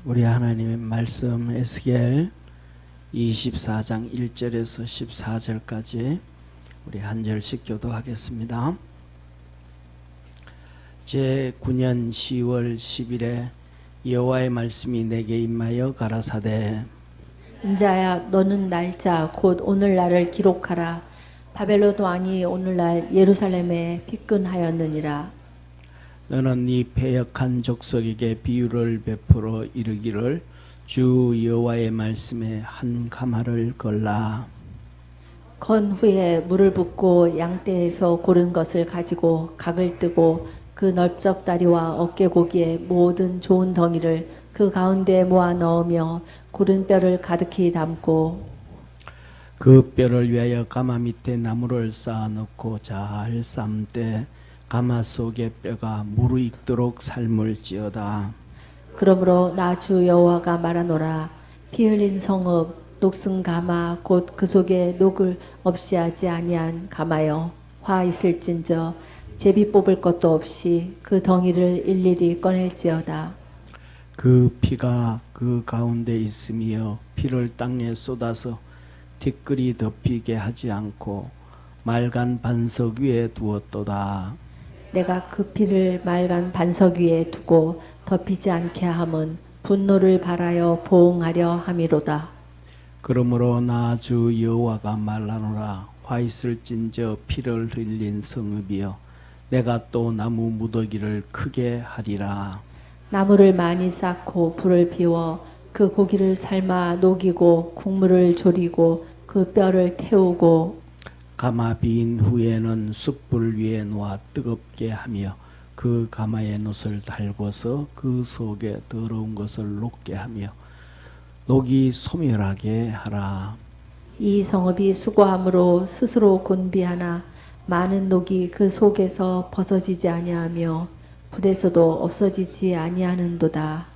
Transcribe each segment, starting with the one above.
우리 하나님의 말씀 에스겔 24장 1절에서 14절까지 우리 한 절씩 교도하겠습니다. 제9년 10월 10일에 여호와의 말씀이 내게 임하여 가라사대 인자야 너는 날짜 곧 오늘날을 기록하라. 바벨론 왕이 오늘날 예루살렘에 피근하였느니라. 너는 이 패역한 족속에게 비유를 베풀어 이르기를 주 여호와의 말씀에 한 가마를 걸라. 건 후에 물을 붓고 양떼에서 고른 것을 가지고 각을 뜨고 그 넓적다리와 어깨고기의 모든 좋은 덩이를 그 가운데 모아 넣으며 고른 뼈를 가득히 담고 그 뼈를 위하여 가마 밑에 나무를 쌓아 놓고 잘 삶되 가마 속의 뼈가 무르익도록 삶을지어다. 그러므로 나 주 여호와가 말하노라. 피 흘린 성읍 녹슨 가마 곧 그 속에 녹을 없이 하지 아니한 가마여 화 있을진저 제비 뽑을 것도 없이 그 덩이를 일일이 꺼낼지어다. 그 피가 그 가운데 있으며 피를 땅에 쏟아서 티끌이 덮이게 하지 않고 맑은 반석 위에 두었도다. 내가 그 피를 맑은 반석 위에 두고 덮이지 않게 함은 분노를 발하여 보응하려 함이로다. 그러므로 나 주 여호와가 말하노라. 화 있을진저 피를 흘린 성읍이여 내가 또 나무 무더기를 크게 하리라. 나무를 많이 쌓고 불을 피워 그 고기를 삶아 녹이고 국물을 졸이고 그 뼈를 태우고 가마 비인 후에는 숯불 위에 놓아 뜨겁게 하며 그 가마에 놋을 달궈서 그 속에 더러운 것을 녹게 하며 녹이 소멸하게 하라. 이 성읍이 수고함으로 스스로 곤비하나 많은 녹이 그 속에서 벗어지지 아니하며 불에서도 없어지지 아니하는도다.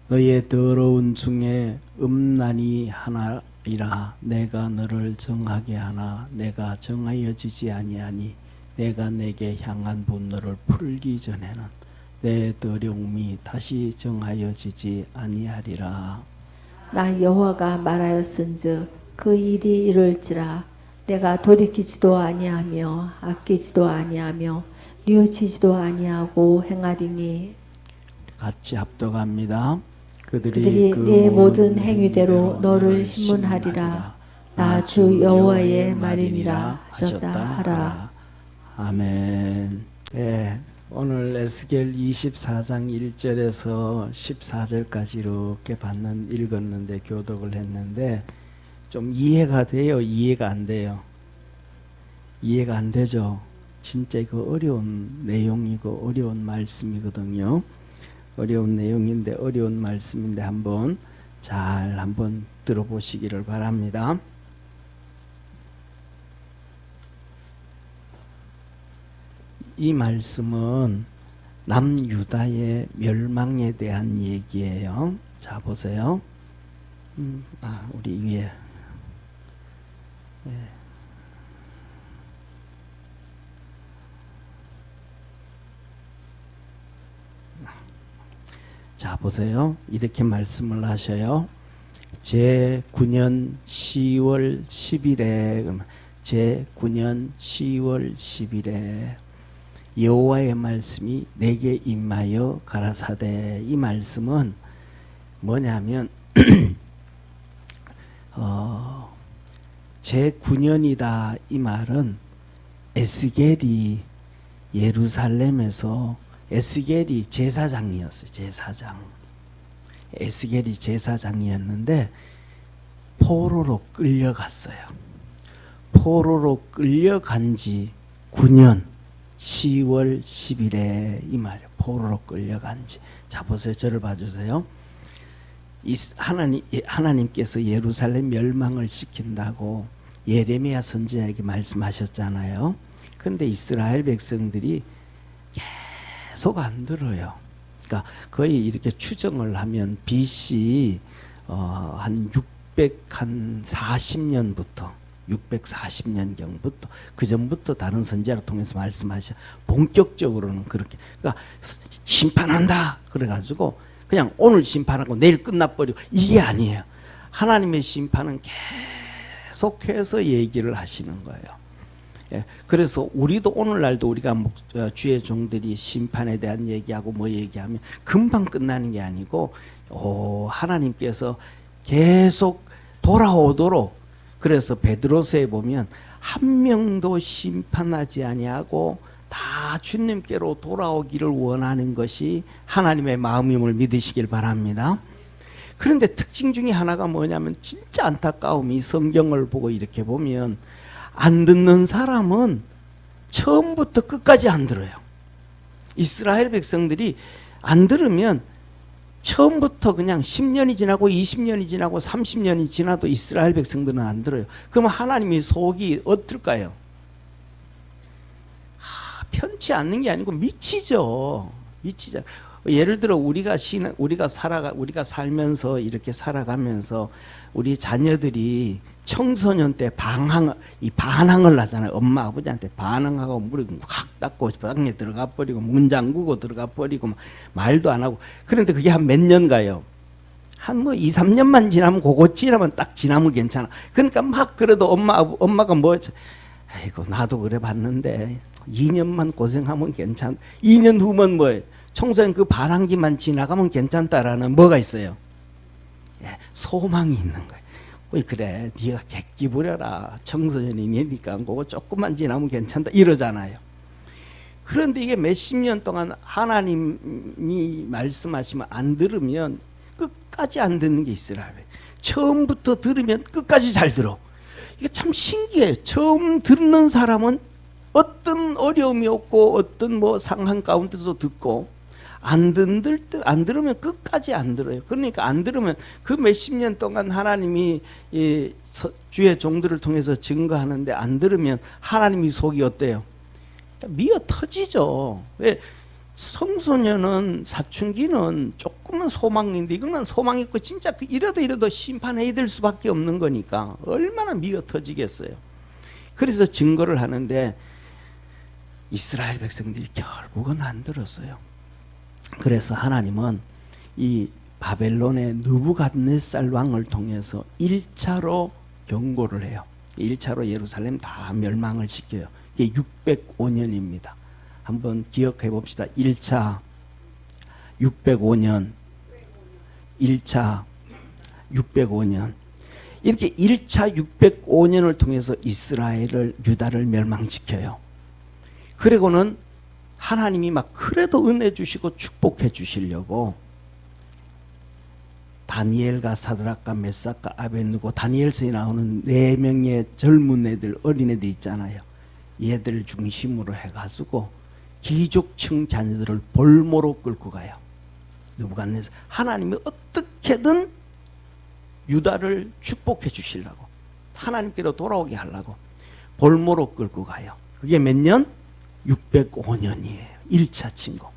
너의 더러운 중에 음란이 하나이라. 내가 너를 정하게 하나 내가 정하여지지 아니하니 내가 내게 향한 분노를 풀기 전에는 내 더러움이 다시 정하여지지 아니하리라. 나 여호와가 말하였은즉 그 일이 이룰지라. 내가 돌이키지도 아니하며 아끼지도 아니하며 뉘우치지도 아니하고 행하리니 같이 합독합니다. 그들이 네 모든 행위대로 너를 신문하리라. 나 주 여호와의 말이니라 하셨다 하라. 아멘. 네, 오늘 에스겔 24장 1절에서 14절까지 이렇게 읽었는데 교독을 했는데 좀 이해가 돼요? 이해가 안 돼요? 이해가 안 되죠? 진짜 이거 어려운 내용이고 어려운 말씀이거든요. 어려운 내용인데 어려운 말씀인데 한번 들어보시기를 바랍니다. 이 말씀은 남유다의 멸망에 대한 얘기예요. 자 보세요. 우리 위에 자 보세요. 이렇게 말씀을 하셔요. 제9년 10월 10일에 제9년 10월 10일에 여호와의 말씀이 내게 임하여 가라사대. 이 말씀은 뭐냐면 제9년이다 이 말은 에스겔이 예루살렘에서 에스겔이 제사장이었어요. 제사장. 에스겔이 제사장이었는데 포로로 끌려갔어요. 포로로 끌려간 지 9년 10월 10일에 이 말이에요. 포로로 끌려간 지. 자 보세요. 저를 봐주세요. 하나님께서 예루살렘 멸망을 시킨다고 예레미야 선지자에게 말씀하셨잖아요. 그런데 이스라엘 백성들이 계속 안 들어요. 그러니까 거의 이렇게 추정을 하면 BC 한 640년부터 640년경부터 그 전부터 다른 선지자를 통해서 말씀하셔. 본격적으로는 그렇게. 그러니까 심판한다. 그래가지고 그냥 오늘 심판하고 내일 끝나버리고 이게 아니에요. 하나님의 심판은 계속해서 얘기를 하시는 거예요. 예, 그래서 우리도 오늘날도 우리가 주의 종들이 심판에 대한 얘기하고 뭐 얘기하면 금방 끝나는 게 아니고 하나님께서 계속 돌아오도록. 그래서 베드로서에 보면 한 명도 심판하지 아니하고 다 주님께로 돌아오기를 원하는 것이 하나님의 마음임을 믿으시길 바랍니다. 그런데 특징 중에 하나가 뭐냐면 진짜 안타까움이 성경을 보고 이렇게 보면 안 듣는 사람은 처음부터 끝까지 안 들어요. 이스라엘 백성들이 안 들으면 처음부터 그냥 10년이 지나고 20년이 지나고 30년이 지나도 이스라엘 백성들은 안 들어요. 그러면 하나님이 속이 어떨까요? 편치 않는 게 아니고 미치죠. 미치죠. 예를 들어 우리가 살면서 이렇게 살아가면서 우리 자녀들이 청소년 때 반항을 하잖아요. 엄마 아버지한테 반항하고 물을 확 닦고 방에 들어가 버리고 문 잠그고 들어가 버리고 말도 안 하고. 그런데 그게 한 몇 년 가요. 한 2, 3년만 지나면 그거 지나면 딱 지나면 괜찮아. 그러니까 막 그래도 엄마가 아이고 나도 그래 봤는데 2년만 고생하면 괜찮. 2년 후면 뭐예요? 청소년 그 반항기만 지나가면 괜찮다라는 뭐가 있어요? 예, 소망이 있는 거예요. 그래 네가 객기 부려라. 청소년이니까 그거 조금만 지나면 괜찮다 이러잖아요. 그런데 이게 몇십 년 동안 하나님이 말씀하시면 안 들으면 끝까지 안 듣는 게 이스라엘. 처음부터 들으면 끝까지 잘 들어. 이게 참 신기해요. 처음 듣는 사람은 어떤 어려움이 없고 어떤 상한 가운데서 듣고 안 들으면 끝까지 안 들어요. 그러니까 안 들으면 그 몇십 년 동안 하나님이 주의 종들을 통해서 증거하는데 안 들으면 하나님이 속이 어때요? 미어 터지죠. 왜? 청소년은 사춘기는 조금은 소망인데 이거는 소망 있고 진짜 이래도 심판해야 될 수밖에 없는 거니까 얼마나 미어 터지겠어요. 그래서 증거를 하는데 이스라엘 백성들이 결국은 안 들었어요. 그래서 하나님은 이 바벨론의 느부갓네살 왕을 통해서 1차로 경고를 해요. 1차로 예루살렘 다 멸망을 시켜요. 이게 605년입니다. 한번 기억해 봅시다. 1차 605년 1차 605년 이렇게 1차 605년을 통해서 이스라엘을 유다를 멸망시켜요. 그리고는 하나님이 막 그래도 은혜 주시고 축복해 주시려고 다니엘과 사드락과 메삭과 아벳느고 다니엘서에 나오는 4명의 젊은 애들 어린애들 있잖아요. 얘들 중심으로 해가지고 귀족층 자녀들을 볼모로 끌고 가요. 느부갓네살 하나님이 어떻게든 유다를 축복해 주시려고 하나님께로 돌아오게 하려고 볼모로 끌고 가요. 그게 몇 년? 605년이에요. 1차 침공.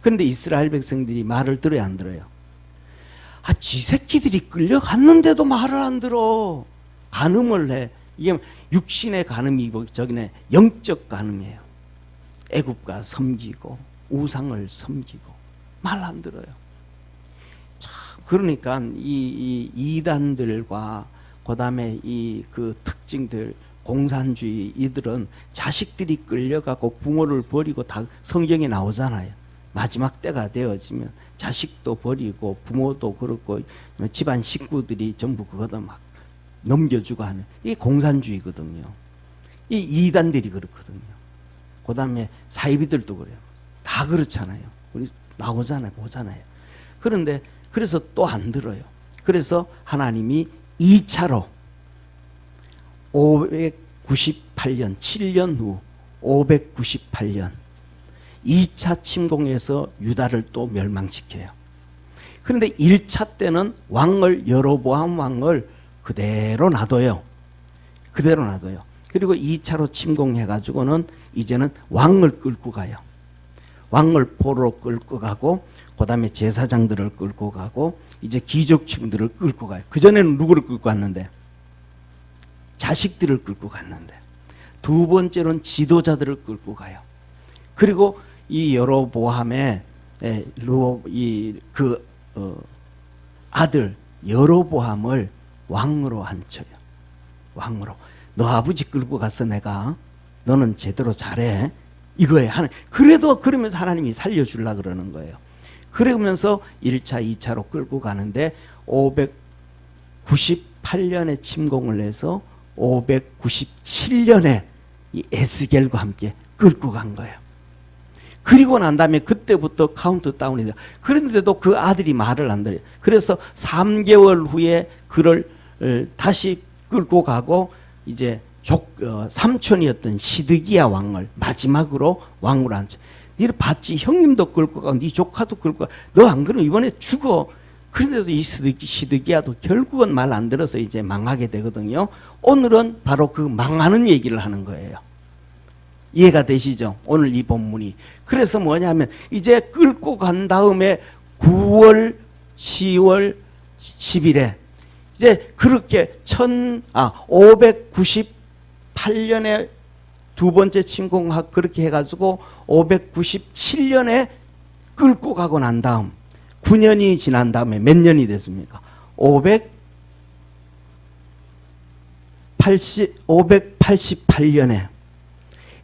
그런데 이스라엘 백성들이 말을 들어야 안 들어요? 지 새끼들이 끌려갔는데도 말을 안 들어. 간음을 해. 이게 육신의 간음이 저기네 영적 간음이에요. 애굽과 섬기고 우상을 섬기고 말 안 들어요. 그러니까 이 이단들과 그다음에 그 특징들 공산주의 이들은 자식들이 끌려가고 부모를 버리고 다 성경에 나오잖아요. 마지막 때가 되어지면 자식도 버리고 부모도 그렇고 집안 식구들이 전부 그거다 막 넘겨주고 하는 이게 공산주의거든요. 이 이단들이 그렇거든요. 그 다음에 사이비들도 그래요. 다 그렇잖아요. 우리 나오잖아요. 보잖아요. 그런데 그래서 또 안 들어요. 그래서 하나님이 2차로 598년 7년 후 598년 2차 침공에서 유다를 또 멸망시켜요. 그런데 1차 때는 왕을 여로보암 왕을 그대로 놔둬요. 그대로 놔둬요. 그리고 2차로 침공해가지고는 이제는 왕을 끌고 가요. 왕을 포로 끌고 가고 그 다음에 제사장들을 끌고 가고 이제 귀족층들을 끌고 가요. 그전에는 누구를 끌고 갔는데? 자식들을 끌고 갔는데, 두 번째로는 지도자들을 끌고 가요. 그리고 이 여로보암의 아들 여로보암을 왕으로 앉혀요. 왕으로. 너 아버지 끌고 가서 내가 너는 제대로 잘해. 이거에 그래도 그러면서 하나님이 살려주려고 그러는 거예요. 그러면서 1차, 2차로 끌고 가는데 598년에 침공을 해서 597년에 이 에스겔과 함께 끌고 간 거예요. 그리고 난 다음에 그때부터 카운트다운이 돼요. 그런데도 그 아들이 말을 안 들어요. 그래서 3개월 후에 그를 다시 끌고 가고 이제 삼촌이었던 시드기야 왕을 마지막으로 왕으로 앉혀. 니를 봤지? 형님도 끌고 가고 네 조카도 끌고 가. 너 안 그러면 이번에 죽어. 그런데도 이 시드기야도 결국은 말 안 들어서 이제 망하게 되거든요. 오늘은 바로 그 망하는 얘기를 하는 거예요. 이해가 되시죠? 오늘 이 본문이. 그래서 뭐냐면 이제 끌고 간 다음에 9월, 10월, 10일에 이제 그렇게 598년에 두 번째 침공학 그렇게 해가지고 597년에 끌고 가고 난 다음 9년이 지난 다음에 몇 년이 됐습니까? 588년에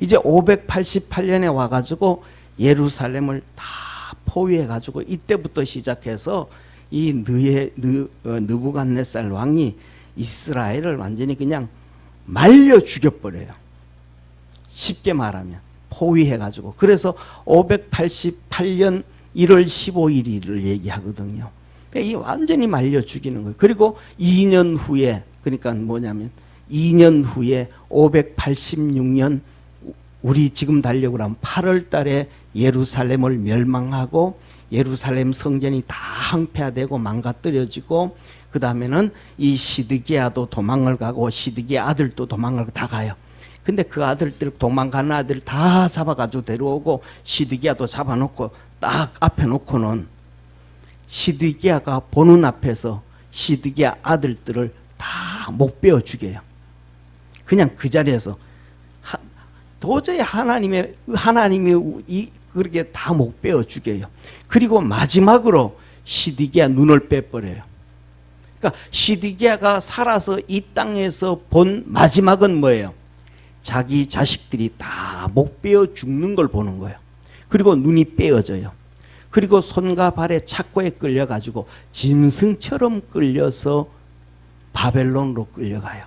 이제 588년에 와가지고 예루살렘을 다 포위해가지고 이때부터 시작해서 이 느부갓네살 왕이 이스라엘을 완전히 그냥 말려 죽여버려요. 쉽게 말하면 포위해가지고. 그래서 588년 1월 15일을 얘기하거든요. 이 완전히 말려 죽이는 거예요. 그리고 2년 후에, 그러니까 뭐냐면 2년 후에 586년 우리 지금 달력으로 하면 8월 달에 예루살렘을 멸망하고 예루살렘 성전이 다 항폐화되고 망가뜨려지고 그 다음에는 이 시드기야도 도망을 가고 시드기야 아들도 도망을 다 가요. 근데 그 아들들 도망가는 아들 다 잡아가지고 데려오고 시드기야도 잡아놓고 딱 앞에 놓고는 시드기야가 보는 앞에서 시드기야 아들들을 다 못 베어 죽여요. 그냥 그 자리에서 도저히 하나님이 그렇게 다 못 베어 죽여요. 그리고 마지막으로 시드기야 눈을 빼버려요. 그러니까 시드기야가 살아서 이 땅에서 본 마지막은 뭐예요? 자기 자식들이 다 못 베어 죽는 걸 보는 거예요. 그리고 눈이 빼어져요. 그리고 손과 발에 착고에 끌려가지고 짐승처럼 끌려서 바벨론으로 끌려가요.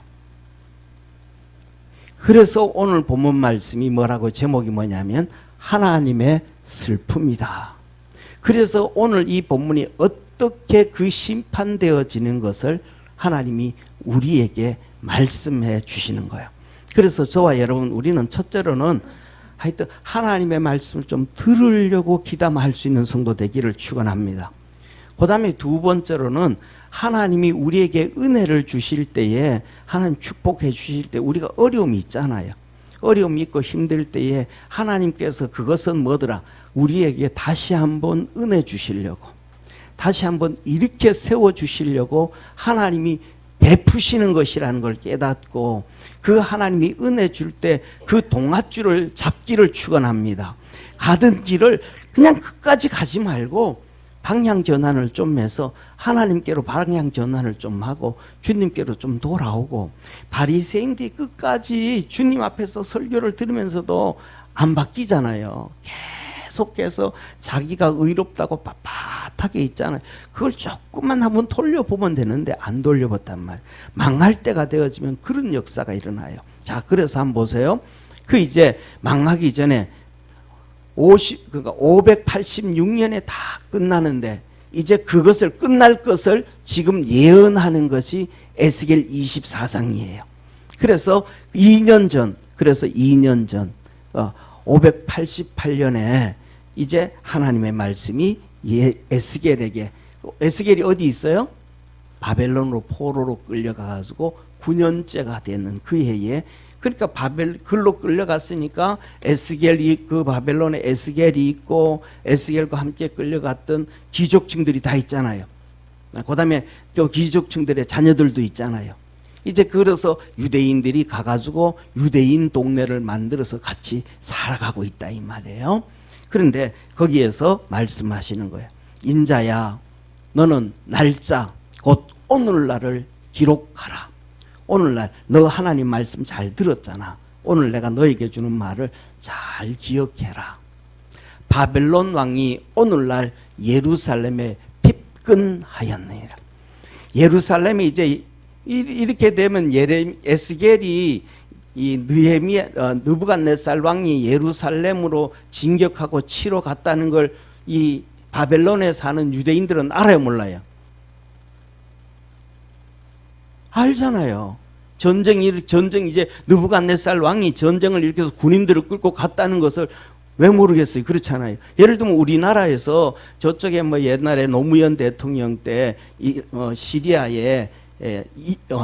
그래서 오늘 본문 말씀이 뭐라고 제목이 뭐냐면 하나님의 슬픔이다. 그래서 오늘 이 본문이 어떻게 그 심판되어지는 것을 하나님이 우리에게 말씀해 주시는 거예요. 그래서 저와 여러분 우리는 첫째로는 하여튼 하나님의 말씀을 좀 들으려고 귀담할 수 있는 성도 되기를 축원합니다. 그 다음에 두 번째로는 하나님이 우리에게 은혜를 주실 때에 하나님 축복해 주실 때 우리가 어려움이 있잖아요. 어려움이 있고 힘들 때에 하나님께서 그것은 뭐더라? 우리에게 다시 한번 은혜 주시려고 다시 한번 이렇게 세워주시려고 하나님이 베푸시는 것이라는 걸 깨닫고 그 하나님이 은혜 줄 때 그 동아줄을 잡기를 축원합니다. 가던 길을 그냥 끝까지 가지 말고 방향 전환을 좀 해서 하나님께로 방향 전환을 좀 하고 주님께로 좀 돌아오고 바리새인들이 끝까지 주님 앞에서 설교를 들으면서도 안 바뀌잖아요. 계속해서 자기가 의롭다고 빳빳하게 있잖아요. 그걸 조금만 한번 돌려보면 되는데 안 돌려봤단 말이에요. 망할 때가 되어지면 그런 역사가 일어나요. 자, 그래서 한번 보세요. 그 이제 망하기 전에 586년에 다 끝나는데 이제 그것을 끝날 것을 지금 예언하는 것이 에스겔 24장이에요. 그래서 2년 전 588년에 이제 하나님의 말씀이 에스겔에게 에스겔이 어디 있어요? 바벨론으로 포로로 끌려가가지고 9년째가 되는 그 해에 그러니까 글로 끌려갔으니까 에스겔이 그 바벨론에 에스겔이 있고 에스겔과 함께 끌려갔던 귀족층들이 다 있잖아요. 그 다음에 또 귀족층들의 자녀들도 있잖아요. 이제 그래서 유대인들이 가가지고 유대인 동네를 만들어서 같이 살아가고 있다 이 말이에요. 그런데 거기에서 말씀하시는 거예요. 인자야, 너는 날짜 곧 오늘날을 기록하라. 오늘날 너 하나님 말씀 잘 들었잖아. 오늘 내가 너에게 주는 말을 잘 기억해라. 바벨론 왕이 오늘날 예루살렘에 핍근하였느니라. 예루살렘이 이제 이렇게 되면 에스겔이 이 느부갓네살 왕이 예루살렘으로 진격하고 치러 갔다는 걸 이 바벨론에 사는 유대인들은 알아요, 몰라요? 알잖아요. 전쟁 이제 느부갓네살 왕이 전쟁을 일으켜서 군인들을 끌고 갔다는 것을 왜 모르겠어요? 그렇잖아요. 예를 들면 우리나라에서 저쪽에 뭐 옛날에 노무현 대통령 때 시리아에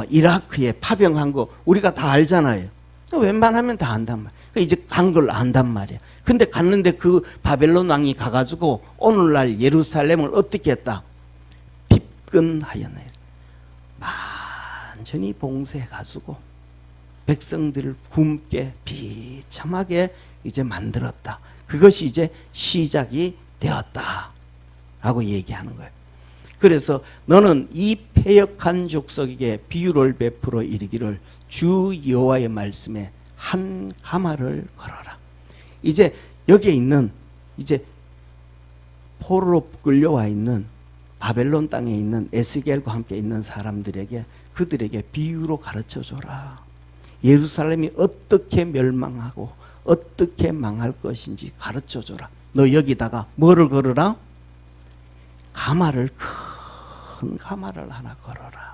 이라크에 파병한 거 우리가 다 알잖아요. 웬만하면 다 안단 말이에요. 이제 간 걸 안단 말이에요. 근데 갔는데 그 바벨론 왕이 가가지고 오늘날 예루살렘을 어떻게 했다? 핍근하였네. 완전히 봉쇄해가지고 백성들을 굶게 비참하게 이제 만들었다. 그것이 이제 시작이 되었다 라고 얘기하는 거예요. 그래서 너는 이 패역한 족속에게 비유를 베풀어 이르기를 주 여호와의 말씀에 한 가마를 걸어라. 이제 여기에 있는 이제 포로로 끌려와 있는 바벨론 땅에 있는 에스겔과 함께 있는 사람들에게 그들에게 비유로 가르쳐 줘라. 예루살렘이 어떻게 멸망하고 어떻게 망할 것인지 가르쳐 줘라. 너 여기다가 뭐를 걸어라? 가마를, 큰 가마를 하나 걸어라.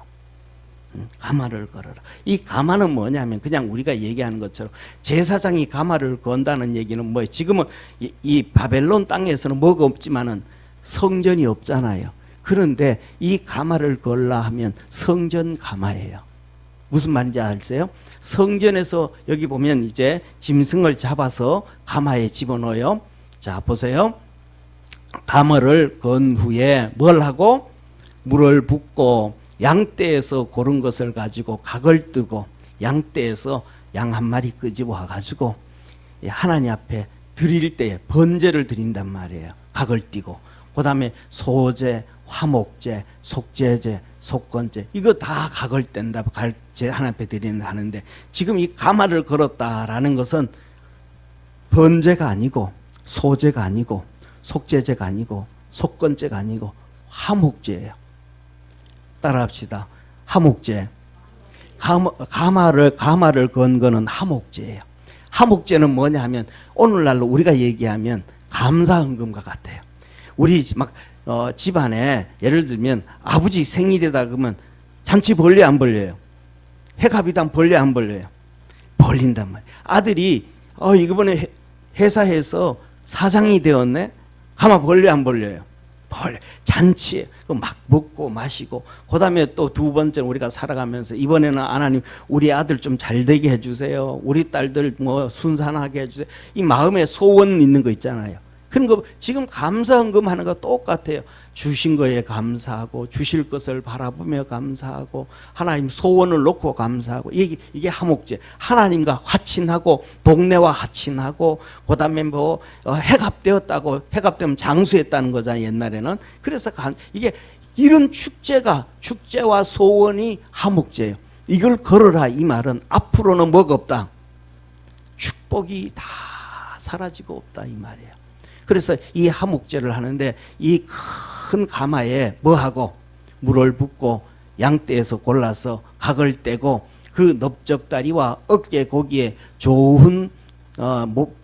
가마를 걸어라. 이 가마는 뭐냐면 그냥 우리가 얘기하는 것처럼 제사장이 가마를 건다는 얘기는 뭐예요? 지금은 이 바벨론 땅에서는 뭐가 없지만은 성전이 없잖아요. 그런데 이 가마를 걸라 하면 성전 가마예요. 무슨 말인지 아세요? 성전에서 여기 보면 이제 짐승을 잡아서 가마에 집어넣어요. 자, 보세요. 가마를 건 후에 뭘 하고? 물을 붓고 양떼에서 고른 것을 가지고 각을 뜨고 양떼에서 양 한 마리 끄집어 가지고 하나님 앞에 드릴 때에 번제를 드린단 말이에요. 각을 띠고 그 다음에 소제, 화목제, 속제제, 속건제 이거 다 각을 뗀다. 하나님 앞에 드린다 하는데 지금 이 가마를 걸었다라는 것은 번제가 아니고 소제가 아니고 속제제가 아니고 속건제가 아니고 화목제예요. 따라합시다. 화목제. 가마를 건 거는 화목제예요. 화목제는 뭐냐 하면 오늘날로 우리가 얘기하면 감사헌금과 같아요. 우리 막 집안에 예를 들면 아버지 생일이다 그러면 잔치 벌려요, 안 벌려요? 해갑이다 벌려요, 안 벌려요? 벌린단 말이에요. 아들이 이번에 회사에서 사장이 되었네? 가마 벌려요, 안 벌려요? 벌려. 잔치에 막 먹고 마시고 그 다음에 또 두 번째 우리가 살아가면서 이번에는 하나님 우리 아들 좀 잘 되게 해주세요. 우리 딸들 뭐 순산하게 해주세요. 이 마음에 소원 있는 거 있잖아요. 그런 거 지금 감사헌금 하는 거 똑같아요. 주신 거에 감사하고 주실 것을 바라보며 감사하고 하나님 소원을 놓고 감사하고 이게 화목제. 하나님과 화친하고 동네와 화친하고 그 다음에 뭐 해갑되었다고 해갑되면 장수했다는 거잖아요. 옛날에는. 그래서 이게 이런 축제와 소원이 화목제예요. 이걸 걸어라 이 말은 앞으로는 뭐가 없다. 축복이 다 사라지고 없다 이 말이에요. 그래서 이 화목제를 하는데 이 큰 가마에 뭐하고 물을 붓고 양떼에서 골라서 각을 떼고 그 넓적다리와 어깨 고기에 좋은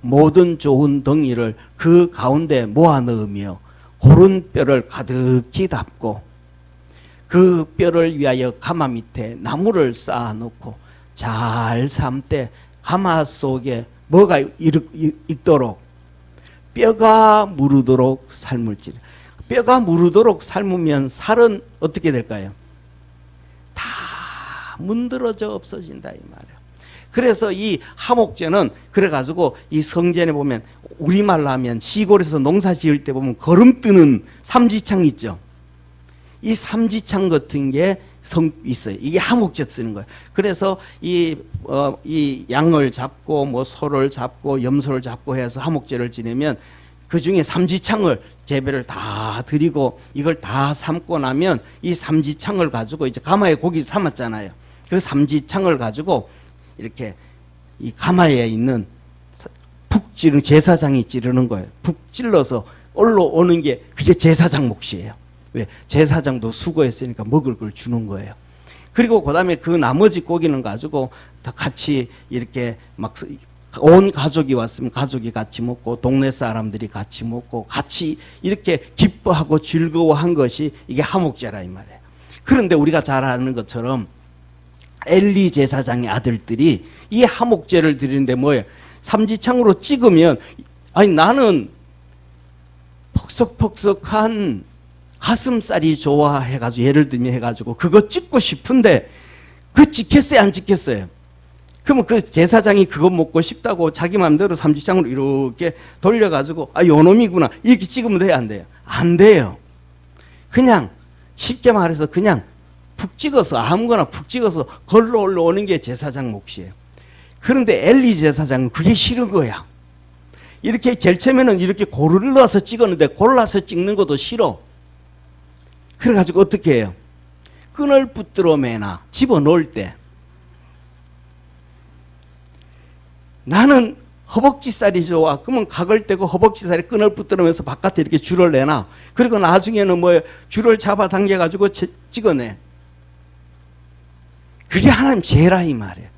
모든 좋은 덩이를 그 가운데 모아 넣으며 고른 뼈를 가득히 담고 그 뼈를 위하여 가마 밑에 나무를 쌓아 놓고 잘 삶되 가마 속에 뭐가 익도록 뼈가 무르도록 삶을지라. 뼈가 무르도록 삶으면 살은 어떻게 될까요? 다 문드러져 없어진다 이 말이에요. 그래서 이 화목제는 그래가지고 이 성전에 보면 우리말로 하면 시골에서 농사 지을 때 보면 거름 뜨는 삼지창 있죠. 이 삼지창 같은 게 있어요. 이게 하목제 쓰는 거예요. 그래서 이 양을 잡고 뭐 소를 잡고 염소를 잡고 해서 하목제를 지내면 그 중에 삼지창을 재배를 다 드리고 이걸 다 삶고 나면 이 삼지창을 가지고 이제 가마에 고기 삶았잖아요. 그 삼지창을 가지고 이렇게 이 가마에 있는 푹 찌르는 제사장이 찌르는 거예요. 푹 찔러서 올라오는 게 그게 제사장 몫이에요. 왜? 제사장도 수고했으니까 먹을 걸 주는 거예요. 그리고 그 다음에 그 나머지 고기는 가지고 다 같이 이렇게 막 온 가족이 왔으면 가족이 같이 먹고 동네 사람들이 같이 먹고 같이 이렇게 기뻐하고 즐거워한 것이 이게 하목제라 이 말이에요. 그런데 우리가 잘 아는 것처럼 엘리 제사장의 아들들이 이 하목제를 드리는데 뭐예요? 삼지창으로 찍으면 아니 나는 퍽석퍽석한 가슴살이 좋아해가지고 예를 들면 해가지고 그거 찍고 싶은데 그거 찍혔어요 안 찍혔어요? 그러면 그 제사장이 그거 먹고 싶다고 자기 마음대로 삼지창으로 이렇게 돌려가지고 아 요놈이구나 이렇게 찍으면 돼요 안 돼요? 안 돼요. 그냥 쉽게 말해서 그냥 푹 찍어서 아무거나 푹 찍어서 걸러 올라오는 게 제사장 몫이에요. 그런데 엘리 제사장은 그게 싫은 거야. 이렇게 제일 처음에는 이렇게 골라서 찍었는데 골라서 찍는 것도 싫어. 그래가지고 어떻게 해요? 끈을 붙들어 매나 집어넣을 때 나는 허벅지살이 좋아. 그러면 각을 떼고 허벅지살에 끈을 붙들으면서 바깥에 이렇게 줄을 내놔. 그리고 나중에는 뭐 줄을 잡아당겨가지고 찍어내. 그게 하나님 죄라 이 말이에요.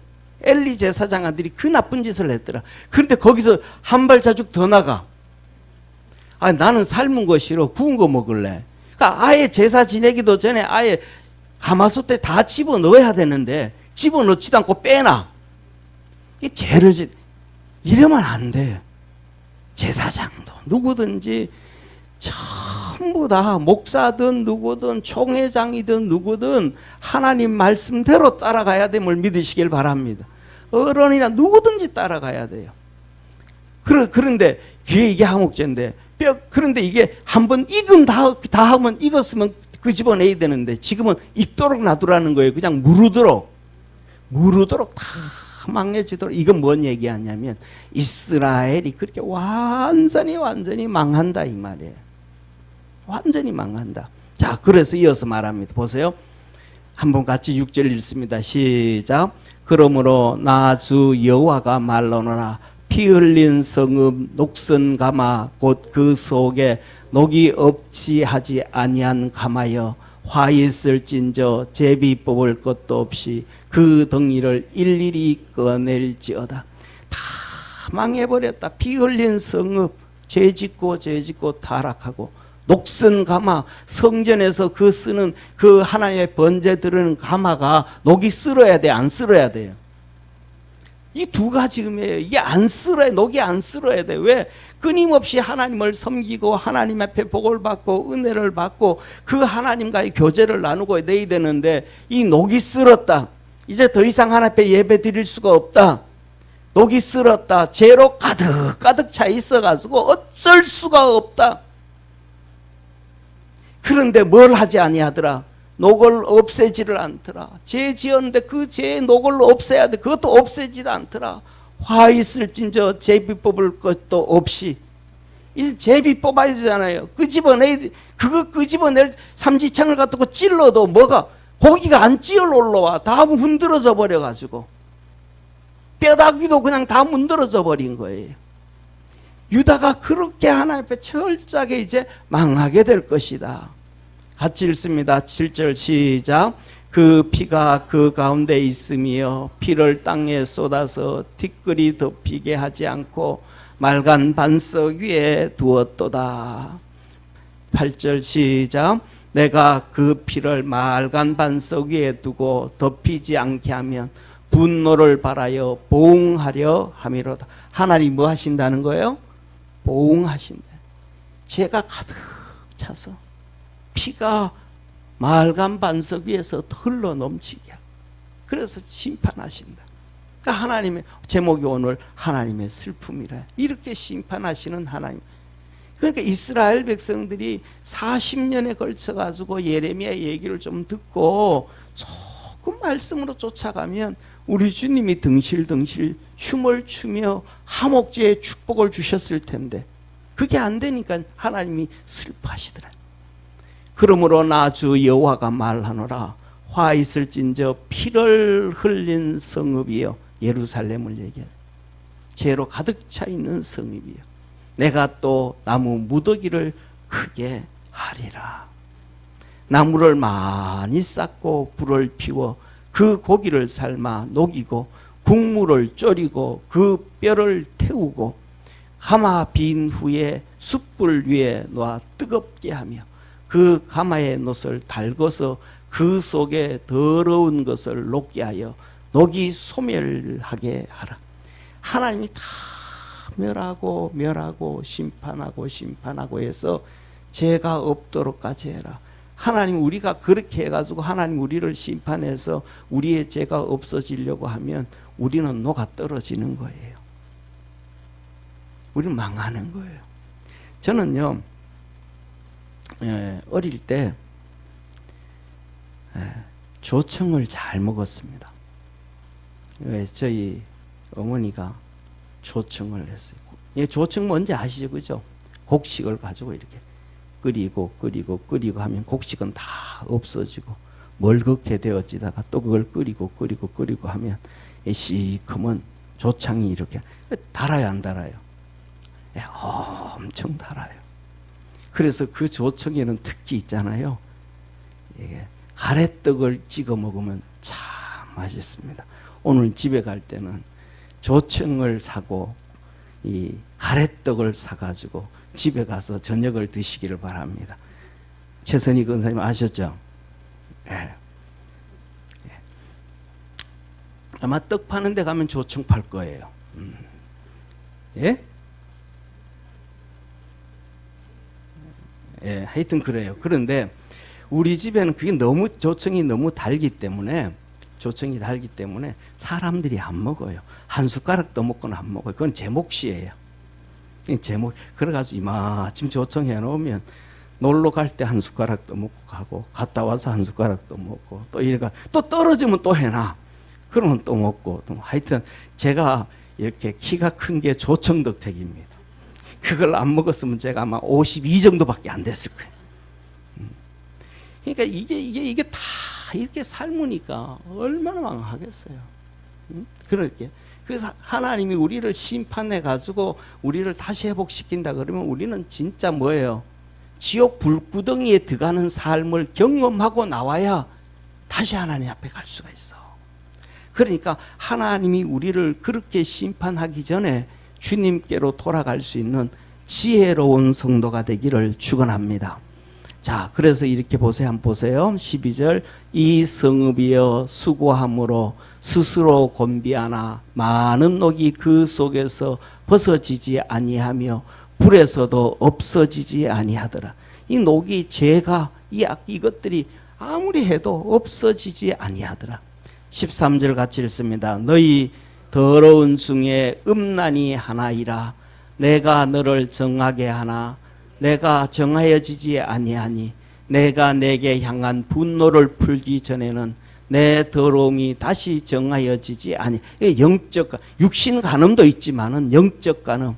엘리 제사장 아들이 그 나쁜 짓을 했더라. 그런데 거기서 한 발자국 더 나가. 아, 나는 삶은 거 싫어. 구운 거 먹을래. 그러니까 아예 제사 지내기도 전에 아예 가마솥에 다 집어넣어야 되는데 집어넣지도 않고 빼놔. 이 죄를 이러면 안 돼요. 제사장도 누구든지 전부 다 목사든 누구든 총회장이든 누구든 하나님 말씀대로 따라가야 됨을 믿으시길 바랍니다. 어른이나 누구든지 따라가야 돼요. 그런데 이게 하목제인데 그런데 이게 한번 익으면 다 하면 익었으면 그 집어내야 되는데 지금은 익도록 놔두라는 거예요. 그냥 무르도록 다 망해지도록. 이건 뭔 얘기하냐면 이스라엘이 그렇게 완전히 망한다 이 말이에요. 완전히 망한다. 자, 그래서 이어서 말합니다. 보세요. 한번 같이 6절 읽습니다. 시작. 그러므로 나 주 여호와가 말로노라. 피 흘린 성읍 녹슨 가마 곧 그 속에 녹이 없지 하지 아니한 가마여 화 있을진저 제비 뽑을 것도 없이 그 덩이를 일일이 꺼낼지어다. 다 망해버렸다. 피 흘린 성읍 죄짓고 타락하고 녹슨 가마 성전에서 그 쓰는 그 하나님의 번제 드리는 가마가 녹이 쓸어야 돼 안 쓸어야 돼요? 이 두 가지 의미예요. 이게 안 쓸어야 녹이 안 쓸어야 돼. 왜? 끊임없이 하나님을 섬기고 하나님 앞에 복을 받고 은혜를 받고 그 하나님과의 교제를 나누고 내야 되는데 이 녹이 쓸었다. 이제 더 이상 하나님 앞에 예배 드릴 수가 없다. 녹이 쓸었다. 죄로 가득 차 있어가지고 어쩔 수가 없다. 그런데 뭘 하지 아니하더라? 녹을 없애지를 않더라. 죄 지었는데 그 죄의 녹을 없애야 돼. 그것도 없애지도 않더라. 화 있을진저 제비 뽑을 것도 없이. 이 제비 뽑아야 되잖아요. 그거 끄집어낼 삼지창을 갖다가 찔러도 뭐가 고기가 안 찌어 올라와. 다 문드러져 버려가지고 뼈다귀도 그냥 다 문드러져 버린 거예요. 유다가 그렇게 하나님 앞에 철저하게 이제 망하게 될 것이다. 같이 읽습니다. 7절 시작. 그 피가 그 가운데 있으며 피를 땅에 쏟아서 티끌이 덮이게 하지 않고 맑은 반석 위에 두었도다. 8절 시작. 내가 그 피를 맑은 반석 위에 두고 덮이지 않게 하면 분노를 발하여 보응하려 함이로다. 하나님 뭐 하신다는 거예요? 보응하신다. 죄가 가득 차서 피가 맑은 반석 위에서 흘러 넘치게. 그래서 심판하신다. 그러니까 하나님의 제목이 오늘 하나님의 슬픔이라. 이렇게 심판하시는 하나님. 그러니까 이스라엘 백성들이 40년에 걸쳐 가지고 예레미야 얘기를 좀 듣고 조금 말씀으로 쫓아가면 우리 주님이 덩실덩실 춤을 추며 화목제의 축복을 주셨을 텐데 그게 안 되니까 하나님이 슬퍼하시더라. 그러므로 나 주 여호와가 말하노라. 화 있을진저 피를 흘린 성읍이여. 예루살렘을 얘기해. 죄로 가득 차 있는 성읍이여. 내가 또 나무 무더기를 크게 하리라. 나무를 많이 쌓고 불을 피워 그 고기를 삶아 녹이고 국물을 졸이고 그 뼈를 태우고 가마 빈 후에 숯불 위에 놓아 뜨겁게 하며 그 가마의 놋을 달궈서 그 속에 더러운 것을 녹게 하여 녹이 소멸하게 하라. 하나님이 다 멸하고 심판하고 해서 죄가 없도록까지 해라. 하나님 우리가 그렇게 해가지고 하나님 우리를 심판해서 우리의 죄가 없어지려고 하면 우리는 녹아 떨어지는 거예요. 우리는 망하는 거예요. 저는요 어릴 때 조청을 잘 먹었습니다. 저희 어머니가 조청을 했어요. 조청 뭔지 아시죠? 그죠? 곡식을 가지고 이렇게 끓이고 하면 곡식은 다 없어지고 멀겋게 되어지다가 또 그걸 끓이고 하면 시커먼 조청이 이렇게 달아요, 안 달아요? 엄청 달아요. 그래서 그 조청에는 특기 있잖아요. 이게 가래떡을 찍어 먹으면 참 맛있습니다. 오늘 집에 갈 때는 조청을 사고 이 가래떡을 사가지고 집에 가서 저녁을 드시기를 바랍니다. 최선희 권사님 아셨죠? 예. 아마 떡 파는 데 가면 조청 팔 거예요. 예? 예, 하여튼 그래요. 그런데 우리 집에는 그게 조청이 너무 달기 때문에 사람들이 안 먹어요. 한 숟가락도 먹고는 안 먹어요. 그건 제 몫이에요. 그래가지고 이마침 조청 해놓으면 놀러 갈 때 한 숟가락도 먹고 가고 갔다 와서 한 숟가락도 먹고 또 이래가 또 떨어지면 또 해놔. 그러면 또 먹고 또 하여튼 제가 이렇게 키가 큰 게 조청덕택입니다. 그걸 안 먹었으면 제가 아마 52 정도밖에 안 됐을 거예요. 그러니까 이게 다 이렇게 삶으니까 얼마나 망하겠어요. 그렇게. 그래서 하나님이 우리를 심판해 가지고 우리를 다시 회복시킨다 그러면 우리는 진짜 뭐예요? 지옥 불구덩이에 들어가는 삶을 경험하고 나와야 다시 하나님 앞에 갈 수가 있어. 그러니까 하나님이 우리를 그렇게 심판하기 전에 주님께로 돌아갈 수 있는 지혜로운 성도가 되기를 축원합니다. 자, 그래서 이렇게 보세요. 한번 보세요. 12절. 이 성읍이여 수고함으로 스스로 곤비하나 많은 녹이 그 속에서 벗어지지 아니하며 불에서도 없어지지 아니하더라. 이 녹이 죄가 이것들이 아무리 해도 없어지지 아니하더라. 13절 같이 읽습니다. 너희 더러운 중에 음란이 하나이라. 내가 너를 정하게 하나 내가 정하여지지 아니하니 내가 내게 향한 분노를 풀기 전에는 내 더러움이 다시 정하여지지 아니. 영적 육신 간음도 있지만은 영적 간음,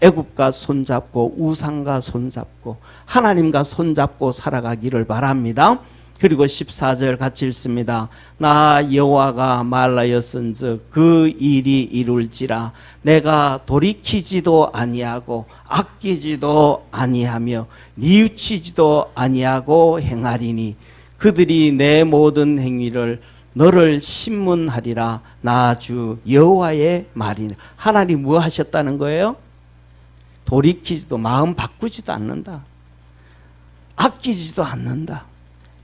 애굽과 손잡고 우상과 손잡고 하나님과 손잡고 살아가기를 바랍니다. 그리고 14절 같이 읽습니다. 나 여호와가 말하였은즉 그 일이 이룰지라. 내가 돌이키지도 아니하고 아끼지도 아니하며 뉘우치지도 아니하고 행하리니 그들이 내 모든 행위를 너를 신문하리라. 나 주 여호와의 말이니. 하나님 뭐 하셨다는 거예요? 돌이키지도 마음 바꾸지도 않는다. 아끼지도 않는다.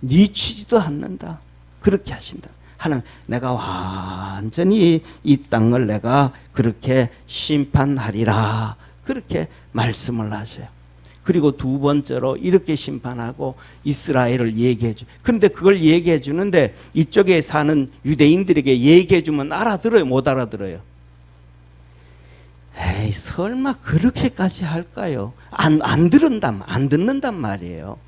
뉘치지도 않는다. 그렇게 하신다. 하나님, 내가 완전히 이 땅을 내가 그렇게 심판하리라. 그렇게 말씀을 하셔요. 그리고 두 번째로 이렇게 심판하고 이스라엘을 얘기해 줘. 그런데 그걸 얘기해 주는데 이쪽에 사는 유대인들에게 얘기해 주면 알아들어요? 못 알아들어요? 에이, 설마 그렇게까지 할까요? 안 듣는단 말이에요.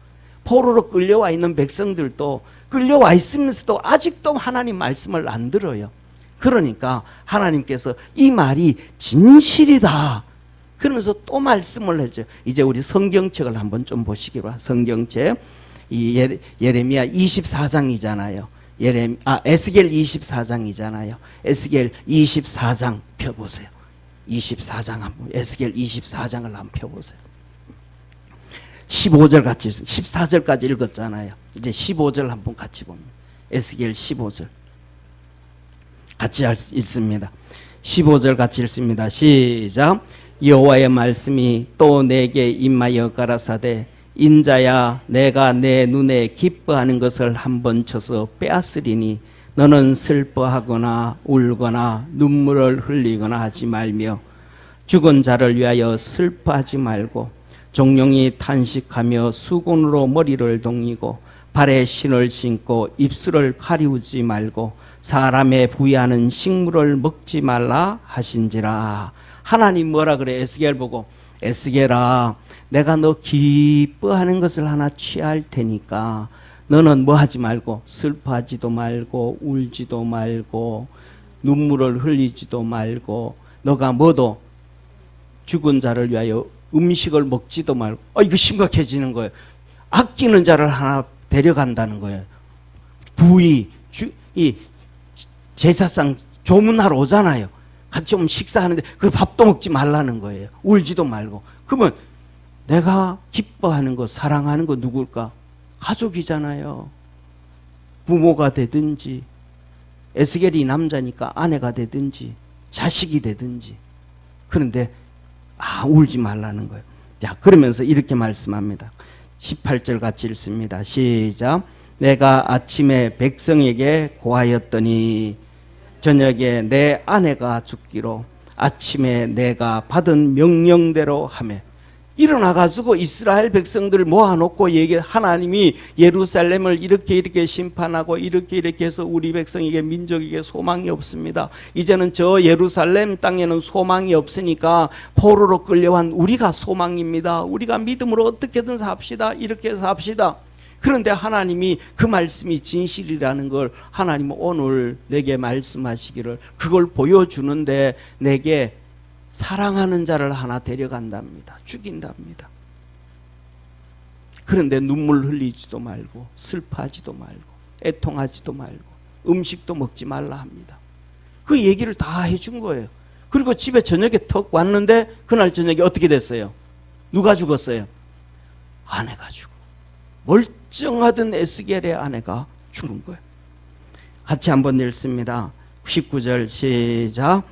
포로로 끌려와 있는 백성들도 끌려와 있으면서도 아직도 하나님 말씀을 안 들어요. 그러니까 하나님께서 이 말이 진실이다 그러면서 또 말씀을 해줘요. 이제 우리 성경책을 한번 좀 보시기로 합니다. 성경책 이 예레미야 24장이잖아요. 에스겔 24장이잖아요. 에스겔 24장 펴보세요. 24장 한번 에스겔 24장을 한번 펴보세요. 15절 같이 14절까지 읽었잖아요. 이제 15절 한번 같이 봅니다. 에스겔 15절 같이 읽습니다. 15절 같이 읽습니다. 시작. 여호와의 말씀이 또 내게 임하여 가라사대 인자야 내가 내 눈에 기뻐하는 것을 한번 쳐서 빼앗으리니 너는 슬퍼하거나 울거나 눈물을 흘리거나 하지 말며 죽은 자를 위하여 슬퍼하지 말고 종용이 탄식하며 수건으로 머리를 동이고 발에 신을 신고 입술을 가리우지 말고 사람의 부의하는 식물을 먹지 말라 하신지라. 하나님 뭐라 그래? 에스겔 보고 에스겔아 내가 너 기뻐하는 것을 하나 취할 테니까 너는 뭐 하지 말고 슬퍼하지도 말고 울지도 말고 눈물을 흘리지도 말고 너가 뭐도 죽은 자를 위하여 음식을 먹지도 말고 이거 심각해지는 거예요. 아끼는 자를 하나 데려간다는 거예요. 부의 이 제사상 조문하러 오잖아요. 같이 오면 식사하는데 그 밥도 먹지 말라는 거예요. 울지도 말고. 그러면 내가 기뻐하는 거 사랑하는 거 누굴까? 가족이잖아요. 부모가 되든지 에스겔이 남자니까 아내가 되든지 자식이 되든지. 그런데 울지 말라는 거예요. 자, 그러면서 이렇게 말씀합니다. 18절 같이 읽습니다. 시작. 내가 아침에 백성에게 고하였더니 저녁에 내 아내가 죽기로 아침에 내가 받은 명령대로 하매 일어나가지고 이스라엘 백성들을 모아놓고 하나님이 예루살렘을 이렇게 심판하고 이렇게 해서 우리 백성에게 민족에게 소망이 없습니다. 이제는 저 예루살렘 땅에는 소망이 없으니까 포로로 끌려간 우리가 소망입니다. 우리가 믿음으로 어떻게든 삽시다. 이렇게 해서 삽시다. 그런데 하나님이 그 말씀이 진실이라는 걸 하나님은 오늘 내게 말씀하시기를 그걸 보여주는데 내게 사랑하는 자를 하나 데려간답니다. 죽인답니다. 그런데 눈물 흘리지도 말고 슬퍼하지도 말고 애통하지도 말고 음식도 먹지 말라 합니다. 그 얘기를 다 해준 거예요. 그리고 집에 저녁에 턱 왔는데 그날 저녁에 어떻게 됐어요? 누가 죽었어요? 아내가 죽어. 멀쩡하던 에스겔의 아내가 죽은 거예요. 같이 한번 읽습니다. 19절 시작.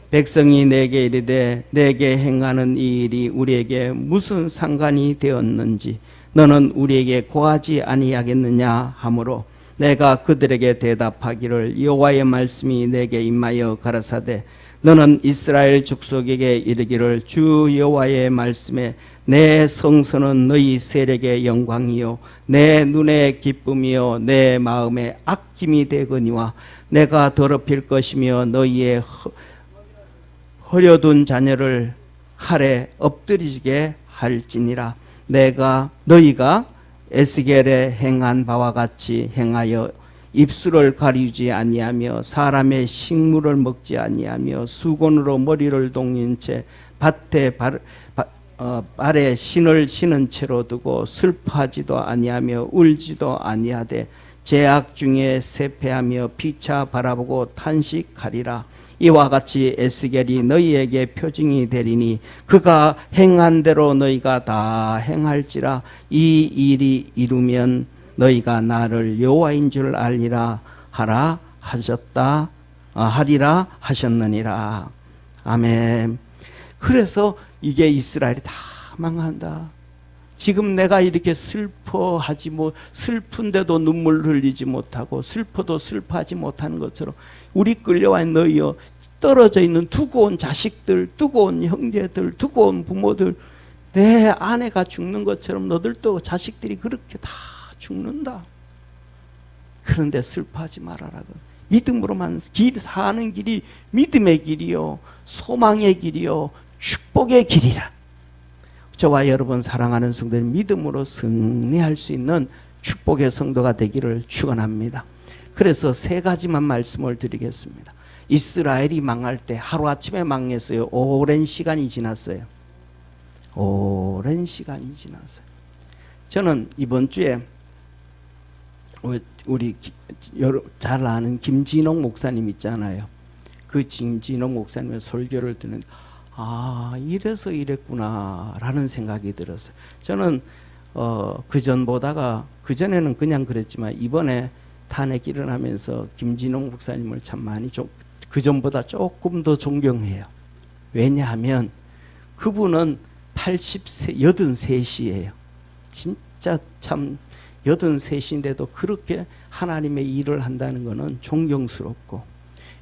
백성이 내게 이르되 내게 행하는 이 일이 우리에게 무슨 상관이 되었는지 너는 우리에게 고하지 아니하겠느냐 하므로 내가 그들에게 대답하기를 여호와의 말씀이 내게 임하여 가라사대 너는 이스라엘 족속에게 이르기를 주 여호와의 말씀에 내 성소는 너희 세력의 영광이요 내 눈의 기쁨이요 내 마음의 아낌이 되거니와 내가 더럽힐 것이며 너희의 허려둔 자녀를 칼에 엎드리게 할지니라. 너희가 에스겔에 행한 바와 같이 행하여 입술을 가리우지 아니하며 사람의 식물을 먹지 아니하며 수건으로 머리를 동인 채 밭에 발에 신을 신은 채로 두고 슬퍼하지도 아니하며 울지도 아니하되 죄악 중에 세패하며 피차 바라보고 탄식하리라. 이와 같이 에스겔이 너희에게 표징이 되리니 그가 행한 대로 너희가 다 행할지라. 이 일이 이루면 너희가 나를 여호와인 줄 알리라 하리라 하셨느니라. 아멘. 그래서 이게 이스라엘이 다 망한다. 지금 내가 이렇게 슬픈데도 눈물 흘리지 못하고 슬퍼도 슬퍼하지 못하는 것처럼 우리 끌려와 있는 너희여 떨어져 있는 두고 온 자식들, 두고 온 형제들, 두고 온 부모들 내 아내가 죽는 것처럼 너들도 자식들이 그렇게 다 죽는다. 그런데 슬퍼하지 말아라. 믿음으로만 사는 길이 믿음의 길이요 소망의 길이요 축복의 길이라. 저와 여러분 사랑하는 성도들 믿음으로 승리할 수 있는 축복의 성도가 되기를 축원합니다. 그래서 세 가지만 말씀을 드리겠습니다. 이스라엘이 망할 때 하루아침에 망했어요. 오랜 시간이 지났어요. 오랜 시간이 지났어요. 저는 이번 주에 우리 잘 아는 김진홍 목사님 있잖아요. 그 김진홍 목사님의 설교를 듣는데 이래서 이랬구나 라는 생각이 들었어요. 저는 그전 보다가 그전에는 그냥 그랬지만 이번에 탄핵 일어나면서 김진홍 목사님을 참 많이 그전보다 조금 더 존경해요. 왜냐하면 그분은 83이에요. 진짜 참 83인데도 그렇게 하나님의 일을 한다는 것은 존경스럽고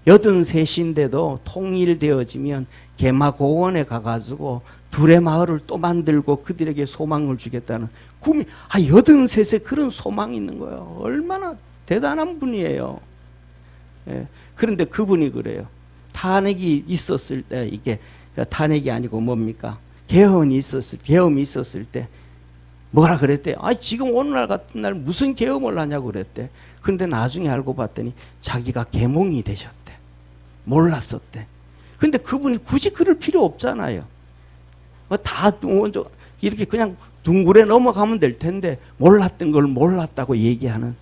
83인데도 통일되어지면 개마고원에 가가지고 둘의 마을을 또 만들고 그들에게 소망을 주겠다는 꿈이 83세 그런 소망이 있는 거예요. 얼마나 대단한 분이에요. 예. 그런데 그분이 그래요. 탄핵이 있었을 때 이게 탄핵이 아니고 뭡니까? 계엄이 있었을 때 뭐라 그랬대? 지금 오늘날 같은 날 무슨 계엄을 하냐고 그랬대. 그런데 나중에 알고 봤더니 자기가 계몽이 되셨대. 몰랐었대. 근데 그분이 굳이 그럴 필요 없잖아요. 다 이렇게 그냥 둥글에 넘어가면 될 텐데 몰랐던 걸 몰랐다고 얘기하는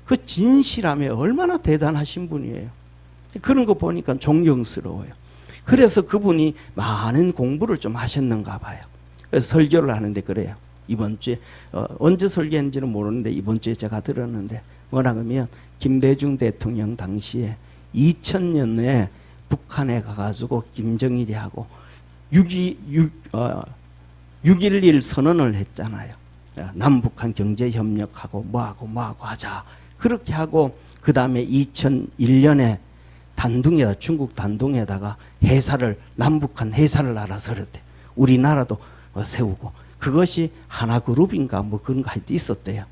그 진실함에 얼마나 대단하신 분이에요. 그런 거 보니까 존경스러워요. 그래서 그분이 많은 공부를 좀 하셨는가 봐요. 그래서 설교를 하는데 그래요. 이번 주에 언제 설교했는지는 모르는데 이번 주에 제가 들었는데 뭐라 그러면 김대중 대통령 당시에 2000년에 북한에 가가지고 김정일이 하고 6.11 선언을 했잖아요. 남북한 경제협력하고 뭐하고 하자. 그렇게 하고 그 다음에 2001년에 중국 단둥에다가 남북한 회사를 알아서 그랬대. 우리나라도 세우고 그것이 하나그룹인가 뭐 그런 거 하여튼 있었대요.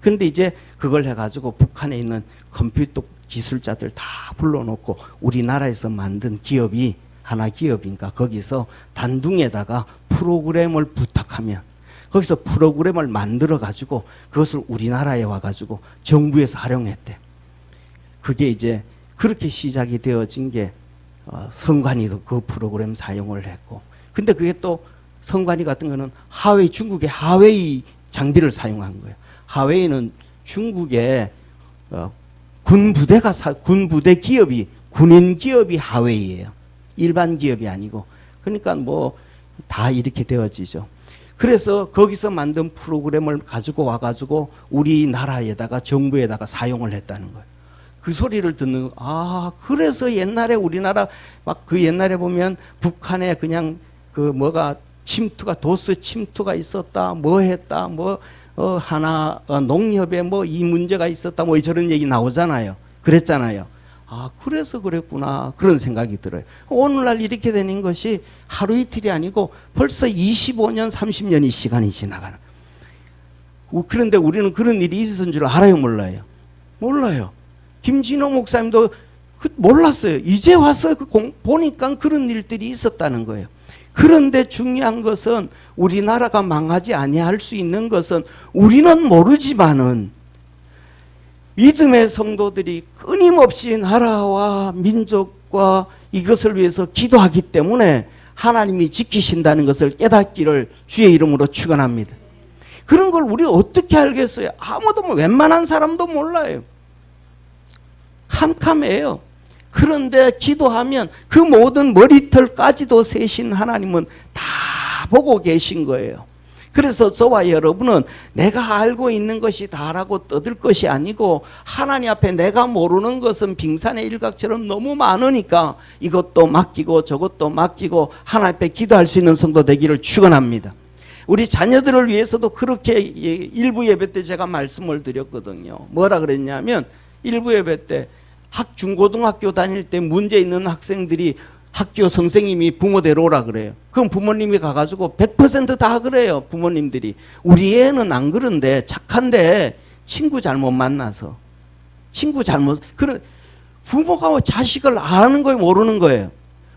근데 이제 그걸 해가지고 북한에 있는 컴퓨터 기술자들 다 불러놓고 우리나라에서 만든 기업이 하나 기업인가 거기서 단둥에다가 프로그램을 부탁하면 거기서 프로그램을 만들어 가지고 그것을 우리나라에 와가지고 정부에서 활용했대. 그게 이제 그렇게 시작이 되어진 게 성관이도 그 프로그램 사용을 했고, 근데 그게 또 성관이 같은 거는 중국의 하웨이 장비를 사용한 거예요. 하웨이는 중국의 군부대 기업이 군인 기업이 하웨이예요. 일반 기업이 아니고. 그러니까 뭐 다 이렇게 되어지죠. 그래서 거기서 만든 프로그램을 가지고 와가지고 우리나라에다가 정부에다가 사용을 했다는 거예요. 그 소리를 듣는 그래서 옛날에 우리나라 막 그 옛날에 보면 북한에 그냥 그 뭐가 도스 침투가 있었다, 뭐 했다, 하나 농협에 뭐 이 문제가 있었다, 뭐 저런 얘기 나오잖아요. 그랬잖아요. 그래서 그랬구나 그런 생각이 들어요. 오늘날 이렇게 되는 것이 하루 이틀이 아니고 벌써 25년 30년이 시간이 지나가는. 그런데 우리는 그런 일이 있었던 줄 알아요, 몰라요? 몰라요. 김진호 목사님도 몰랐어요. 이제 와서 보니까 그런 일들이 있었다는 거예요. 그런데 중요한 것은 우리나라가 망하지 아니할 수 있는 것은 우리는 모르지만은 믿음의 성도들이 끊임없이 나라와 민족과 이것을 위해서 기도하기 때문에 하나님이 지키신다는 것을 깨닫기를 주의 이름으로 축원합니다. 그런 걸 우리 어떻게 알겠어요? 아무도 웬만한 사람도 몰라요. 캄캄해요. 그런데 기도하면 그 모든 머리털까지도 세신 하나님은 다 보고 계신 거예요. 그래서 저와 여러분은 내가 알고 있는 것이 다라고 떠들 것이 아니고 하나님 앞에 내가 모르는 것은 빙산의 일각처럼 너무 많으니까 이것도 맡기고 저것도 맡기고 하나님 앞에 기도할 수 있는 성도 되기를 축원합니다. 우리 자녀들을 위해서도 그렇게 일부 예배 때 제가 말씀을 드렸거든요. 뭐라 그랬냐면 일부 예배 때 중고등학교 다닐 때 문제 있는 학생들이 학교 선생님이 부모 데려오라 그래요. 그럼 부모님이 가가지고 100% 다 그래요. 부모님들이. 우리 애는 안 그런데 착한데 친구 잘못 만나서. 부모가 자식을 아는 거예요, 모르는 거예요?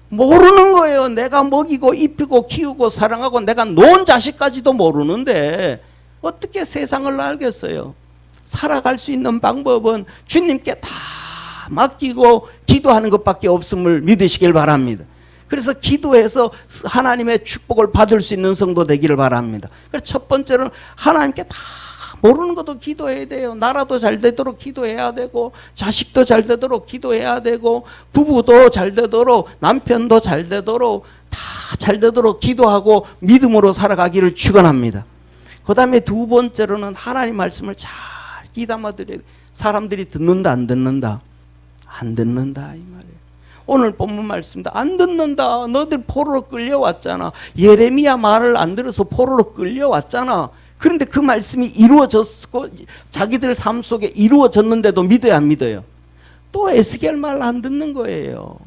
모르는 거예요. 내가 먹이고 입히고 키우고 사랑하고 내가 놓은 자식까지도 모르는데 어떻게 세상을 알겠어요? 살아갈 수 있는 방법은 주님께 다 맡기고 기도하는 것밖에 없음을 믿으시길 바랍니다. 그래서 기도해서 하나님의 축복을 받을 수 있는 성도 되기를 바랍니다. 그래서 첫 번째로는 하나님께 다 모르는 것도 기도해야 돼요. 나라도 잘 되도록 기도해야 되고, 자식도 잘 되도록 기도해야 되고, 부부도 잘 되도록, 남편도 잘 되도록, 다 잘 되도록 기도하고 믿음으로 살아가기를 축원합니다. 그 다음에 두 번째로는 하나님 말씀을 잘 귀담아 드려야 돼요. 사람들이 듣는다 안 듣는다? 안 듣는다 이 말이에요. 오늘 본문 말씀도 안 듣는다. 너들 포로로 끌려왔잖아. 예레미야 말을 안 들어서 포로로 끌려왔잖아. 그런데 그 말씀이 이루어졌고 자기들 삶 속에 이루어졌는데도 믿어야 안 믿어요? 또 에스겔 말 안 듣는 거예요.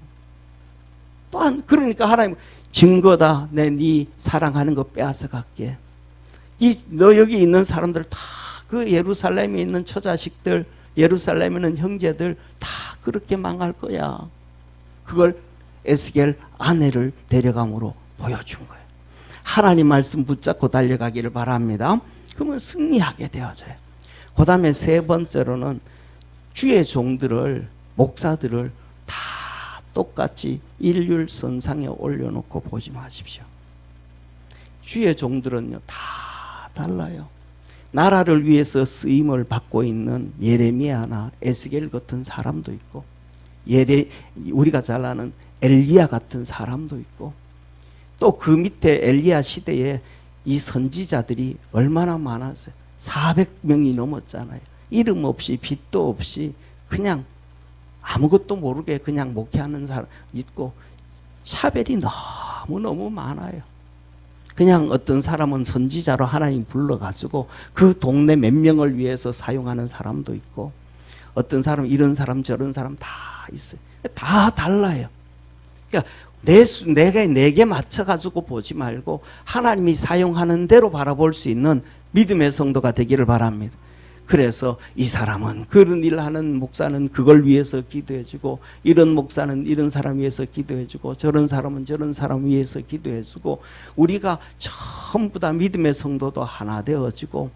그러니까 하나님 증거다. 네 사랑하는 거 빼앗아 갈게. 너 여기 있는 사람들 다 그 예루살렘에 있는 처자식들, 예루살렘에 있는 형제들 다 그렇게 망할 거야. 그걸 에스겔 아내를 데려감으로 보여준 거예요. 하나님 말씀 붙잡고 달려가기를 바랍니다. 그러면 승리하게 되어져요. 그 다음에 세 번째로는 주의 종들을, 목사들을 다 똑같이 일률선상에 올려놓고 보지 마십시오. 주의 종들은요, 다 달라요. 나라를 위해서 쓰임을 받고 있는 예레미야나 에스겔 같은 사람도 있고, 우리가 잘 아는 엘리야 같은 사람도 있고, 또 그 밑에 엘리야 시대에 이 선지자들이 얼마나 많았어요. 400명이 넘었잖아요. 이름 없이 빚도 없이 그냥 아무것도 모르게 그냥 목회하는 사람 있고, 차별이 너무너무 많아요. 그냥 어떤 사람은 선지자로 하나님 불러가지고 그 동네 몇 명을 위해서 사용하는 사람도 있고, 어떤 사람 이런 사람 저런 사람 다 있어요. 다 달라요. 그러니까 내게 맞춰가지고 보지 말고 하나님이 사용하는 대로 바라볼 수 있는 믿음의 성도가 되기를 바랍니다. 그래서 이 사람은 그런 일 하는 목사는 그걸 위해서 기도해주고, 이런 목사는 이런 사람 위해서 기도해주고, 저런 사람은 저런 사람 위해서 기도해주고, 우리가 전부 다 믿음의 성도도 하나 되어지고,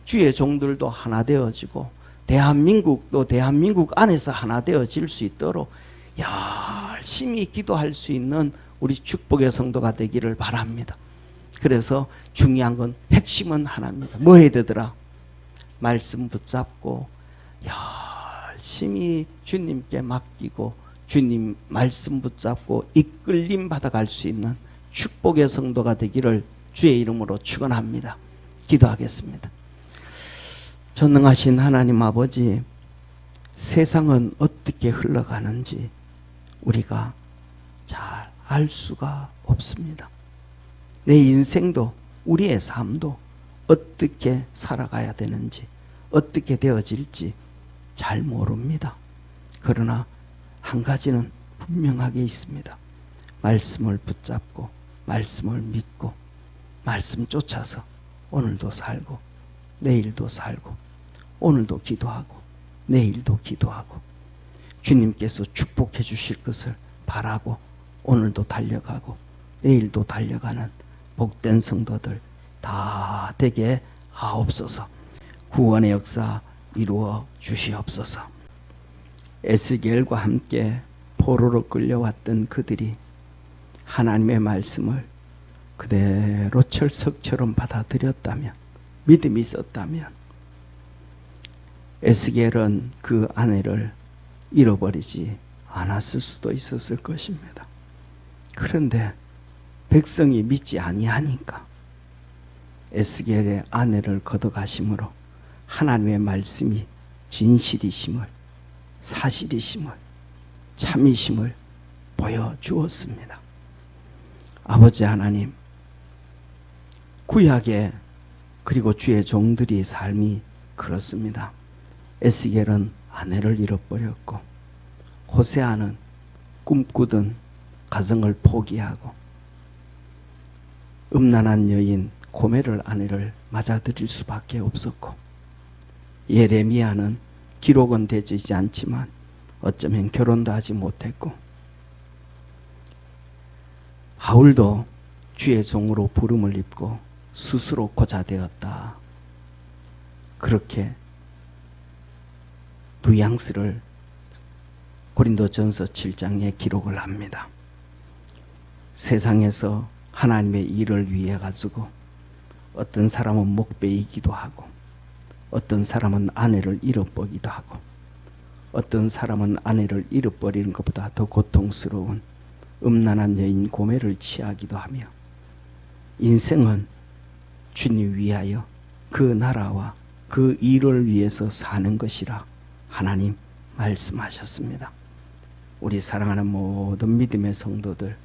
주의 종들도 하나 되어지고, 대한민국도 대한민국 안에서 하나 되어질 수 있도록 열심히 기도할 수 있는 우리 축복의 성도가 되기를 바랍니다. 그래서 중요한 건, 핵심은 하나입니다. 뭐 해야 되더라? 말씀 붙잡고 열심히 주님께 맡기고 주님 말씀 붙잡고 이끌림 받아갈 수 있는 축복의 성도가 되기를 주의 이름으로 축원합니다. 기도하겠습니다. 전능하신 하나님 아버지, 세상은 어떻게 흘러가는지 우리가 잘 알 수가 없습니다. 내 인생도 우리의 삶도 어떻게 살아가야 되는지, 어떻게 되어질지 잘 모릅니다. 그러나 한 가지는 분명하게 있습니다. 말씀을 붙잡고 말씀을 믿고 말씀 쫓아서 오늘도 살고 내일도 살고, 오늘도 기도하고 내일도 기도하고, 주님께서 축복해 주실 것을 바라고 오늘도 달려가고 내일도 달려가는 복된 성도들 다 되게 하옵소서. 구원의 역사 이루어 주시옵소서. 에스겔과 함께 포로로 끌려왔던 그들이 하나님의 말씀을 그대로 철석처럼 받아들였다면, 믿음이 있었다면, 에스겔은 그 아내를 잃어버리지 않았을 수도 있었을 것입니다. 그런데 백성이 믿지 아니하니까 에스겔의 아내를 걷어가심으로 하나님의 말씀이 진실이심을, 사실이심을, 참이심을 보여주었습니다. 아버지 하나님, 구약의 그리고 주의 종들의 삶이 그렇습니다. 에스겔은 아내를 잃어버렸고, 호세아는 꿈꾸던 가정을 포기하고 음란한 여인 고멜을 아내를 맞아들일 수밖에 없었고, 예레미야는 기록은 되지 않지만 어쩌면 결혼도 하지 못했고, 바울도 주의 종으로 부름을 입고 스스로 고자되었다. 그렇게 뉘앙스를 고린도전서 7장에 기록을 합니다. 세상에서 하나님의 일을 위해 가지고 어떤 사람은 목베이기도 하고, 어떤 사람은 아내를 잃어버리기도 하고, 어떤 사람은 아내를 잃어버리는 것보다 더 고통스러운 음란한 여인 고매를 취하기도 하며, 인생은 주님 위하여 그 나라와 그 일을 위해서 사는 것이라 하나님 말씀하셨습니다. 우리 사랑하는 모든 믿음의 성도들,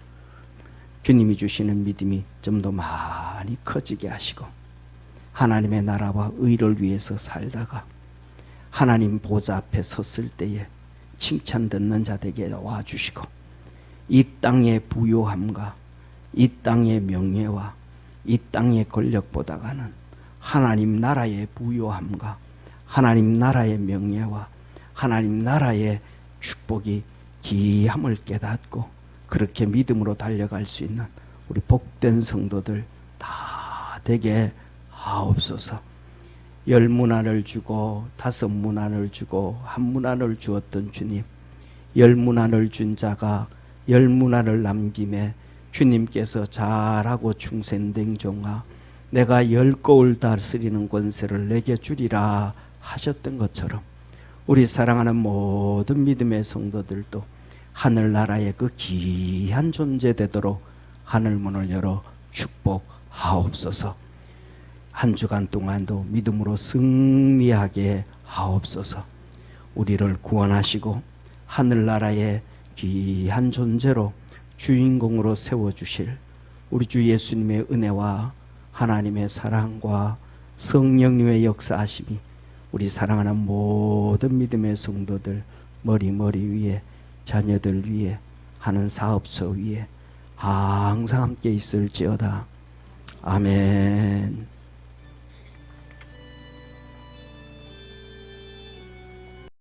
주님이 주시는 믿음이 좀 더 많이 커지게 하시고, 하나님의 나라와 의를 위해서 살다가 하나님 보좌 앞에 섰을 때에 칭찬 듣는 자들에게 와주시고, 이 땅의 부요함과 이 땅의 명예와 이 땅의 권력보다가는 하나님 나라의 부요함과 하나님 나라의 명예와 하나님 나라의 축복이 귀함을 깨닫고 그렇게 믿음으로 달려갈 수 있는 우리 복된 성도들 다 되게 하옵소서. 10문안을 주고 5문안을 주고 1문안을 주었던 주님, 10문안을 준 자가 10문안을 남김에 주님께서 잘하고 충성된 종아, 내가 10거울 다스리는 권세를 내게 주리라 하셨던 것처럼 우리 사랑하는 모든 믿음의 성도들도 하늘나라의 그 귀한 존재 되도록 하늘문을 열어 축복하옵소서. 한 주간 동안도 믿음으로 승리하게 하옵소서. 우리를 구원하시고 하늘나라의 귀한 존재로 주인공으로 세워주실 우리 주 예수님의 은혜와 하나님의 사랑과 성령님의 역사하심이 우리 사랑하는 모든 믿음의 성도들 머리 위에, 자녀들 위에, 하는 사업소 위에 항상 함께 있을지어다. 아멘.